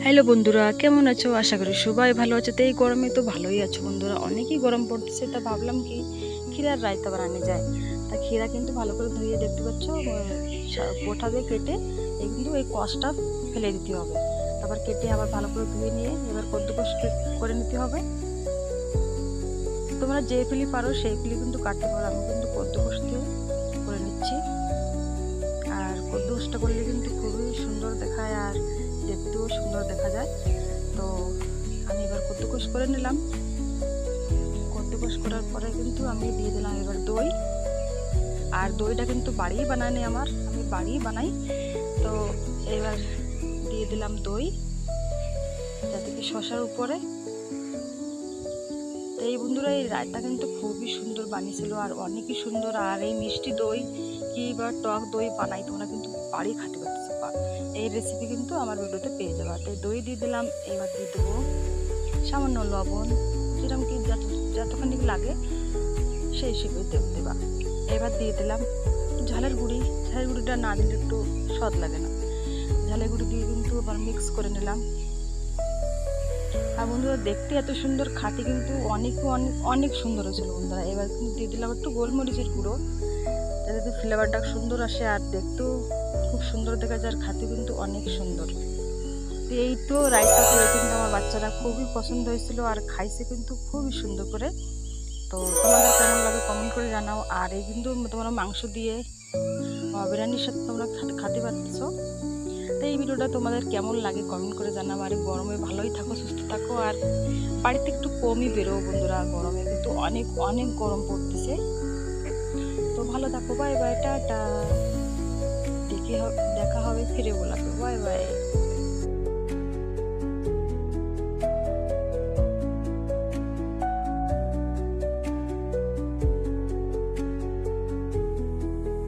Hello বন্ধুরা, কেমন আছো? আশা করি সবাই ভালো আছে। তো এই গরমে তো ভালোই আছো বন্ধুরা, অনেকই গরম পড়তেছে। তা ভাবলাম কি ক্ষীরার রায়তা বানানো যায়। তা ক্ষীরা কিন্তু ভালো করে ধুয়ে দেখতে পাচ্ছ, বোটা দিয়ে কেটে কিন্তু এই কষটা ফেলে দিতে হবে। তারপর কেটে আবার ভালো করে ধুয়ে নিয়ে এবার কদ্দুকস করে নিতে হবে। তোমরা যে ফিলি পারো সেই ফিলি কিন্তু কাটতে পারো, আমি কিন্তু কদ্দুকস দিয়ে করে নিচ্ছি। আর কদ্দুকসটা করলে কিন্তু খুবই সুন্দর দেখায় আর দেখতেও সুন্দর দেখা যায়। তো আমি এবার কদ্দুকস করে নিলাম। কদ্দুকস করার পরে কিন্তু আমি দিয়ে দিলাম এবার দই। আর দইটা কিন্তু বাড়িই বানায়নি, আমি বাড়িই বানাই। তো এবার দিয়ে দিলাম দই, যাতে কি শশার উপরে। তো এই বন্ধুরা, এই রায়তা কিন্তু খুবই সুন্দর বানিয়েছিল আর অনেকই সুন্দর। আর এই মিষ্টি দই কি বা টক দই বানাই তোমরা কিন্তু বাড়ি খেতে পারতেছো। এই রেসিপি কিন্তু আমার ভিডিওতে পেয়ে যাবা। তাই দই দিয়ে দিলাম। এবার দিয়ে দেবো সামান্য লবণ, যেরকম কি যতখানি লাগে সেই হিসেবে দেবা। এবার দিয়ে দিলাম ঝালের গুঁড়ি। ঝালের গুঁড়িটা না দিলে একটু স্বাদ লাগে না। ঝালের গুঁড়ি দিয়ে কিন্তু আবার মিক্স করে নিলাম। আর বন্ধুরা, দেখতে এত সুন্দর, খাতে কিন্তু অনেক অনেক অনেক সুন্দর হয়েছিল বন্ধুরা। এবার কিন্তু দিয়ে দিলাম একটু গোলমরিচের গুঁড়ো, যাতে ফ্লেভারটা সুন্দর আসে আর দেখতেও খুব সুন্দর দেখা যায়, আর খাতে কিন্তু অনেক সুন্দর। তো এই তো রাইসটা করে কিন্তু আমার বাচ্চারা খুবই পছন্দ হয়েছিল আর খাইছে কিন্তু খুবই সুন্দর করে। তো তোমাদের কেমন লাগে কমেন্ট করে জানাও। আর এই কিন্তু তোমরা মাংস দিয়ে বিরিয়ানির সাথে তোমরা খেতে পারছো। তো এই ভিডিওটা তোমাদের কেমন লাগে কমেন্ট করে জানাও। আর গরমে ভালোই থাকো, সুস্থ থাকো, আর বাড়িতে একটু কমই বেরো বন্ধুরা। গরমে কিন্তু অনেক অনেক গরম পড়তেছে। তো ভালো থাকো, বাই বাই, টাটা। দেখা হবে ফিরে বলাবে, বাই বাই।